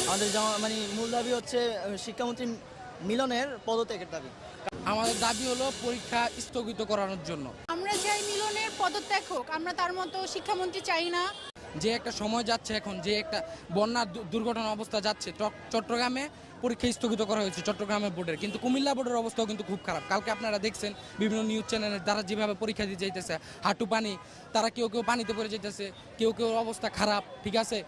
আমাদের মানে মূল দাবি হচ্ছে শিক্ষামন্ত্রী মিলনের পদত্যাগের দাবি। আমাদের দাবি হলো পরীক্ষা স্থগিত করানোর জন্য। আমরা চাই মিলনের পদত্যাগ হোক, আমরা তার মতো শিক্ষামন্ত্রী চাই না। যে একটা সময় যাচ্ছে এখন, যে একটা বন্যার দুর্ঘটনা অবস্থা যাচ্ছে, চট্টগ্রামে পরীক্ষা স্থগিত করা হয়েছে চট্টগ্রামের বোর্ডের, কিন্তু কুমিল্লা বোর্ডের অবস্থাও কিন্তু খুব খারাপ। কালকে আপনারা দেখছেন বিভিন্ন নিউজ চ্যানেলে তারা যেভাবে পরীক্ষা দিয়ে যাইতেছে, হাঁটু পানি, তারা কেউ কেউ পানিতে পড়ে যেতেছে, কেউ কেউ অবস্থা খারাপ, ঠিক আছে,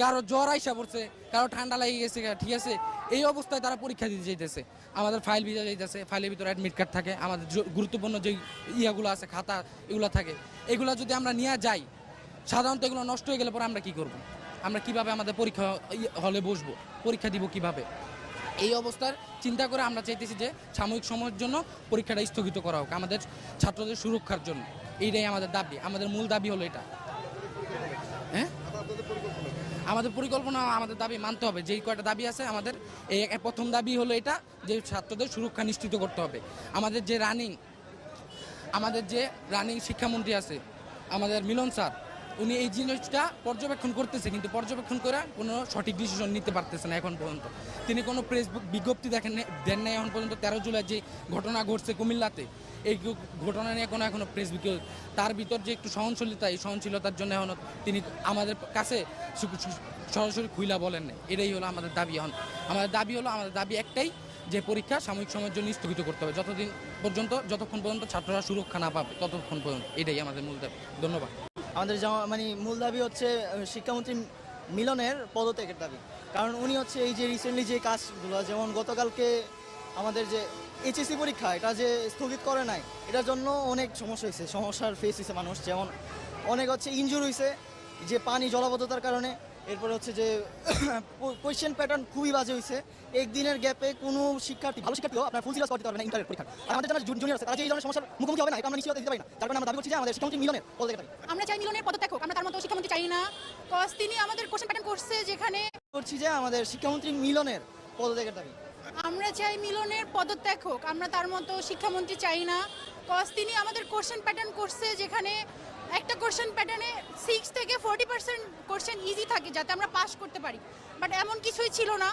কারো জ্বর আইসা পড়ছে, কারো ঠান্ডা লেগে গেছে, ঠিক আছে, এই অবস্থায় তারা পরীক্ষা দিতে যাইতেছে। আমাদের ফাইল ভিজা যাইতেছে, ফাইলের ভিতরে অ্যাডমিট কার্ড থাকে, আমাদের গুরুত্বপূর্ণ যে ইয়াগুলো আছে, খাতা এগুলো থাকে, এগুলো যদি আমরা নিয়ে যাই, সাধারণত এগুলো নষ্ট হয়ে গেলে পরে আমরা কি করব? আমরা কিভাবে আমাদের পরীক্ষা হলে বসবো, পরীক্ষা দিব কিভাবে? এই অবস্থার চিন্তা করে আমরা চাইতেছি যে সাময়িক সময়ের জন্য পরীক্ষাটা স্থগিত করা হোক, আমাদের ছাত্রদের সুরক্ষার জন্য। এইটাই আমাদের দাবি, আমাদের মূল দাবি হলো এটা। হ্যাঁ, আমাদের পরিকল্পনা, আমাদের দাবি মানতে হবে। যেই কয়টা দাবি আছে আমাদের, এই প্রথম দাবি হলো এটা যে ছাত্রদের সুরক্ষা নিশ্চিত করতে হবে। আমাদের যে রানিং শিক্ষামন্ত্রী আছে, আমাদের মিলন স্যার, উনি এই জিনিসটা পর্যবেক্ষণ করতেছে, কিন্তু পর্যবেক্ষণ করে কোনো সঠিক ডিসিশন নিতে পারতেছে না এখন পর্যন্ত। তিনি কোনো ফেসবুক বিজ্ঞপ্তি দেন নাই এখন পর্যন্ত। 13 জুলাই যে ঘটনা ঘটছে কুমিল্লাতে, এই ঘটনা নিয়ে এখনো ফেসবুকে, তার ভিতর যে একটু সহনশীলতা, এই সহনশীলতার জন্য এখনো তিনি আমাদের কাছে সরাসরি খুইলা বলেন না। এটাই হলো আমাদের দাবি। এখন আমাদের দাবি একটাই, যে পরীক্ষা সাময়িক সময়ের জন্য স্থগিত করতে হবে, যতক্ষণ পর্যন্ত ছাত্ররা সুরক্ষা না পাবে ততক্ষণ পর্যন্ত। এটাই আমাদের মূল দাবি। ধন্যবাদ। আমাদের মানে মূল দাবি হচ্ছে শিক্ষামন্ত্রী মিলনের পদত্যাগের দাবি। কারণ উনি হচ্ছে এই যে রিসেন্টলি যে কাজগুলো, যেমন গতকালকে আমাদের যে এইচএসসি পরীক্ষা, এটা যে স্থগিত করে নাই, এটার জন্য অনেক সমস্যার ফেস হয়েছে মানুষ। যেমন অনেক হচ্ছে ইনজুর হয়েছে যে পানি জলাবদ্ধতার কারণে। এরপরে হচ্ছে যে কোয়েশ্চেন প্যাটার্ন খুবই বাজে হয়েছে। একদিনের গ্যাপে কোনো ভালো শিক্ষার্থীও আপনার ফুল সিলেবাস করতে পারবে না ইন্টারের পরীক্ষা। আর আমাদের যারা জুনিয়র আছে, তারা যে এই ধরনের সমস্যার মুখোমুখি হবে না, এটা আমরা নিশ্চিত দিতে পারি না। তার কারণে আমরা দাবি করছি যে আমাদের শিক্ষামন্ত্রী মিলনের পদত্যাগের দাবি। আমরা চাই মিলনের পদত্যাগ হোক, আমরা তার মতো শিক্ষামন্ত্রী চাই না। কজ তিনি আমাদের কোশ্চেন প্যাটার্ন করছে, যেখানে করছি যে আমাদের শিক্ষামন্ত্রী মিলনের পদত্যাগের দাবি। আমরা চাই মিলনের পদত্যাগ হোক, আমরা তার মতো শিক্ষামন্ত্রী চাই না। কজ তিনি আমাদের কোশ্চেন প্যাটার্ন করছে, যেখানে একটা কোশ্চেন প্যাটার্নে 6 থেকে 40% কোশ্চেন ইজি থাকে, যাতে আমরা পাস করতে পারি। বাট এমন কিছুই ছিল না।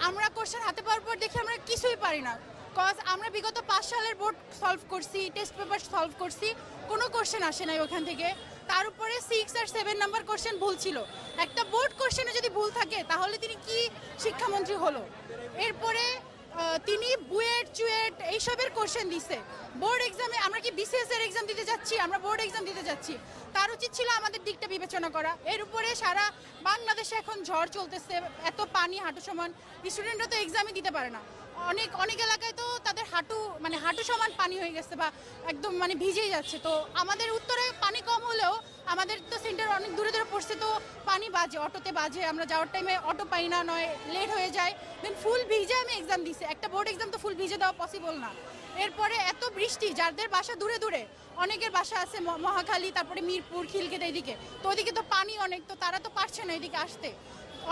আমরা কোশ্চেন হাতে পাওয়ার পর দেখি আমরা কিছুই পারি না। কজ আমরা বিগত 5 সালের বোর্ড সলভ করছি, টেস্ট পেপার সলভ করছি, কোনো কোশ্চেন আসে নাই ওখান থেকে। তার উপরে 6 আর 7 নাম্বার কোশ্চেন ভুল ছিল। একটা বোর্ড কোশ্চেনে যদি ভুল থাকে, তাহলে তিনি কি শিক্ষামন্ত্রী হলো? এরপরে তিনি বুয়েট চুয়েট এইসবের কোশ্চেন দিছে বোর্ড এক্সামে। আমরা কি বিসিএস এর এক্সাম দিতে যাচ্ছি? আমরা বোর্ড এক্সাম দিতে যাচ্ছি। তার উচিত ছিল আমাদের দিকটা বিবেচনা করা। এর উপরে সারা বাংলাদেশে এখন ঝড় চলতেছে, এত পানি হাঁটু সমান, স্টুডেন্টরা তো এক্সামই দিতে পারে না। অনেক এলাকায় তো তাদের হাঁটু সমান পানি হয়ে গেছে, বা একদম ভিজেই যাচ্ছে। তো আমাদের উত্তরে পানি কম হলেও আমাদের তো সেন্টার অনেক দূরে দূরে পড়ছে, তো পানি বাজে, অটোতে বাজে, আমরা যাওয়ার টাইমে অটো পাই না, নয় লেট হয়ে যায়। দেন ফুল ভিজে আমি এক্সাম দিছি। একটা বোর্ড এক্সাম তো ফুল ভিজে দেওয়া পসিবল না। এরপরে এত বৃষ্টি, যাদের বাসা দূরে দূরে, অনেকের বাসা আছে মহাখালী, তারপরে মিরপুর, খিলক্ষেত, এইদিকে, তো ওইদিকে তো পানি অনেক, তো তারা তো পারছে না এদিকে আসতে।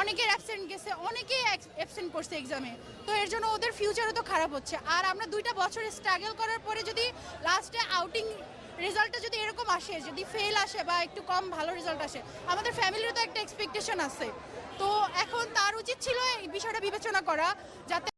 অনেকের অ্যাবসেন্ট গেছে, অনেকেই অ্যাবসেন্ট করছে এক্সামে। তো এর জন্য ওদের ফিউচারও তো খারাপ হচ্ছে। আর আমরা 2টা বছর স্ট্রাগল করার পরে যদি লাস্টে আউটিং রেজাল্টটা যদি এরকম আসে, যদি ফেল আসে বা একটু কম ভালো রেজাল্ট আসে, আমাদের ফ্যামিলিরও তো একটা এক্সপেকটেশন আছে। তো এখন তার উচিত ছিল এই বিষয়টা বিবেচনা করা, যাতে